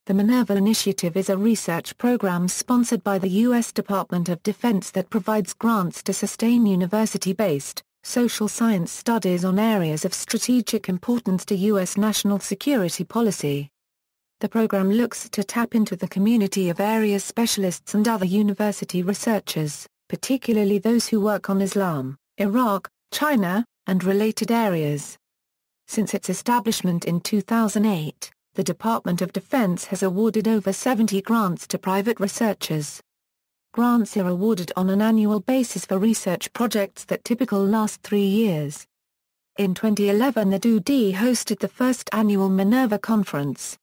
The Minerva Initiative is a research program sponsored by the U.S. Department of Defense that provides grants to sustain university-based, social science studies on areas of strategic importance to U.S. national security policy. The program looks to tap into the community of areas specialists and other university researchers, particularly those who work on Islam, Iraq, China, and related areas. Since its establishment in 2008, the Department of Defense has awarded over 70 grants to private researchers. Grants are awarded on an annual basis for research projects that typically last 3 years. In 2011, the DoD hosted the first annual Minerva Conference.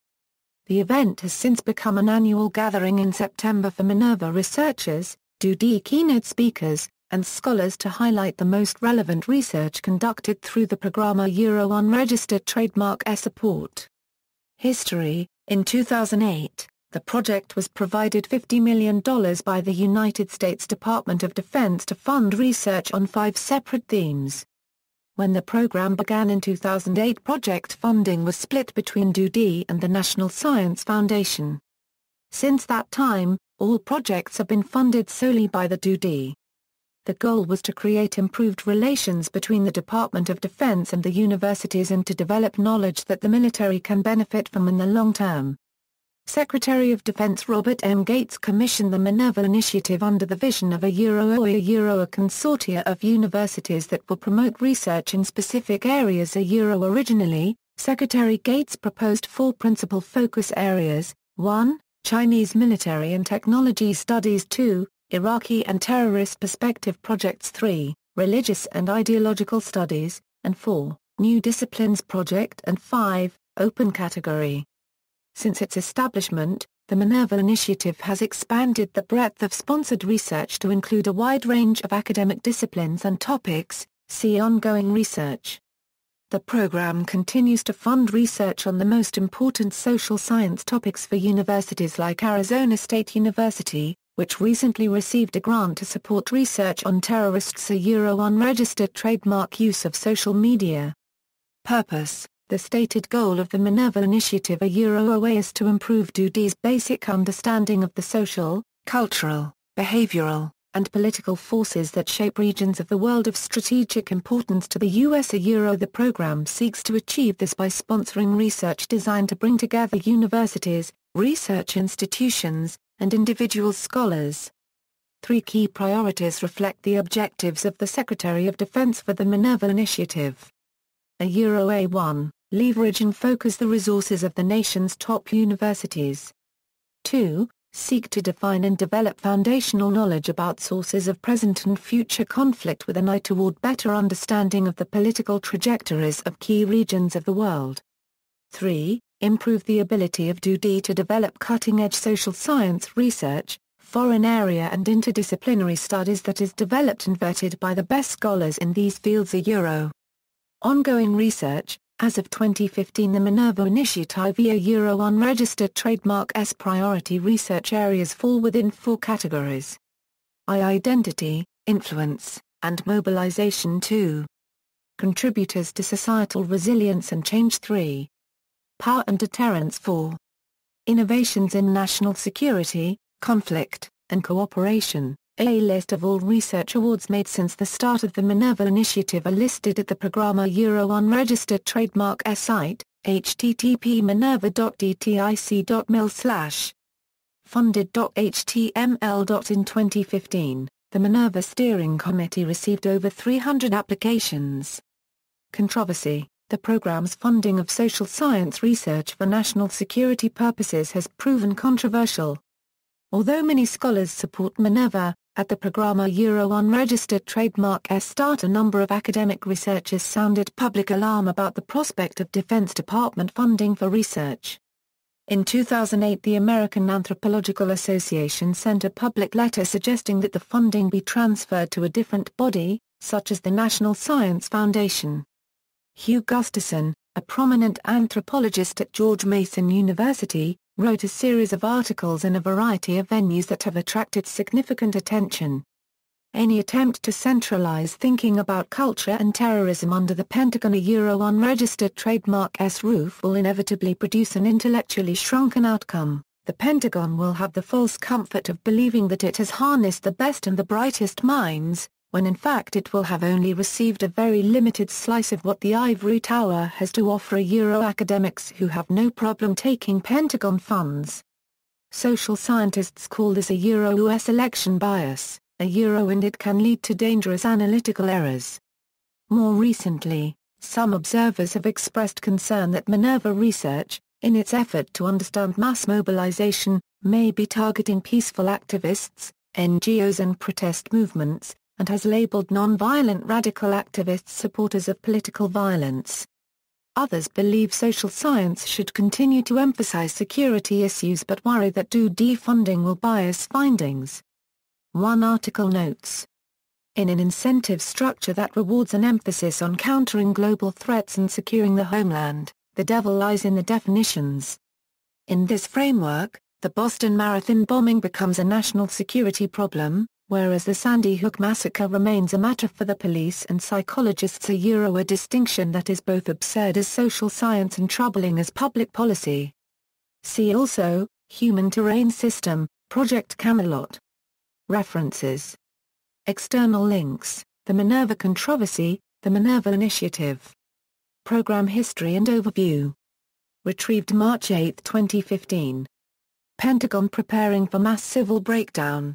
The event has since become an annual gathering in September for Minerva researchers, DoD keynote speakers, and scholars to highlight the most relevant research conducted through the Programma Euro Unregistered Trademark support. History: in 2008, the project was provided $50 million by the United States Department of Defense to fund research on 5 separate themes. When the program began in 2008, project funding was split between DoD and the National Science Foundation. Since that time, all projects have been funded solely by the DoD. The goal was to create improved relations between the Department of Defense and the universities and to develop knowledge that the military can benefit from in the long term. Secretary of Defense Robert M. Gates commissioned the Minerva Initiative under the vision of a consortia of universities that will promote research in specific areas. Originally, Secretary Gates proposed 4 principal focus areas: 1. Chinese military and technology studies, 2. Iraqi and terrorist perspective projects, 3. Religious and ideological studies, and 4. New disciplines project, and 5. Open category. Since its establishment, the Minerva Initiative has expanded the breadth of sponsored research to include a wide range of academic disciplines and topics. See ongoing research. The program continues to fund research on the most important social science topics for universities like Arizona State University, which recently received a grant to support research on terrorists. Unregistered trademark use of social media. Purpose: the stated goal of the Minerva Initiative is to improve DoD's basic understanding of the social, cultural, behavioral, and political forces that shape regions of the world of strategic importance to the U.S. The program seeks to achieve this by sponsoring research designed to bring together universities, research institutions, and individual scholars. 3 key priorities reflect the objectives of the Secretary of Defense for the Minerva Initiative. A1. Leverage and focus the resources of the nation's top universities. 2. Seek to define and develop foundational knowledge about sources of present and future conflict with an eye toward better understanding of the political trajectories of key regions of the world. 3. Improve the ability of DoD to develop cutting-edge social science research, foreign area and interdisciplinary studies that is developed and vetted by the best scholars in these fields. Ongoing research. As of 2015, the Minerva Initiative Unregistered Trademark priority research areas fall within 4 categories. Identity, influence, and mobilization. 2. Contributors to societal resilience and change. 3. Power and deterrence. 4. Innovations in national security, conflict, and cooperation. A list of all research awards made since the start of the Minerva Initiative are listed at the Programma Euro Unregistered Trademark site, http://minerva.dtic.mil/. Funded.html. In 2015, the Minerva Steering Committee received over 300 applications. Controversy: the program's funding of social science research for national security purposes has proven controversial. Although many scholars support Minerva, at the Programma Euro Unregistered Trademark start, a number of academic researchers sounded public alarm about the prospect of Defense Department funding for research. In 2008, the American Anthropological Association sent a public letter suggesting that the funding be transferred to a different body, such as the National Science Foundation. Hugh Gustafson, a prominent anthropologist at George Mason University, wrote a series of articles in a variety of venues that have attracted significant attention. Any attempt to centralize thinking about culture and terrorism under the Pentagon unregistered trademark S roof will inevitably produce an intellectually shrunken outcome. The Pentagon will have the false comfort of believing that it has harnessed the best and the brightest minds, when in fact it will have only received a very limited slice of what the ivory tower has to offer. Academics who have no problem taking Pentagon funds. Social scientists call this a US election bias, and it can lead to dangerous analytical errors. More recently, some observers have expressed concern that Minerva Research, in its effort to understand mass mobilization, may be targeting peaceful activists, NGOs and protest movements, and has labeled non-violent radical activists supporters of political violence. Others believe social science should continue to emphasize security issues but worry that defunding will bias findings. One article notes, in an incentive structure that rewards an emphasis on countering global threats and securing the homeland, the devil lies in the definitions. In this framework, the Boston Marathon bombing becomes a national security problem, whereas the Sandy Hook massacre remains a matter for the police and psychologists. A distinction that is both absurd as social science and troubling as public policy. See also, Human Terrain System, Project Camelot. References. External links, The Minerva Controversy, The Minerva Initiative. Program History and Overview. Retrieved March 8, 2015. Pentagon Preparing for Mass Civil Breakdown.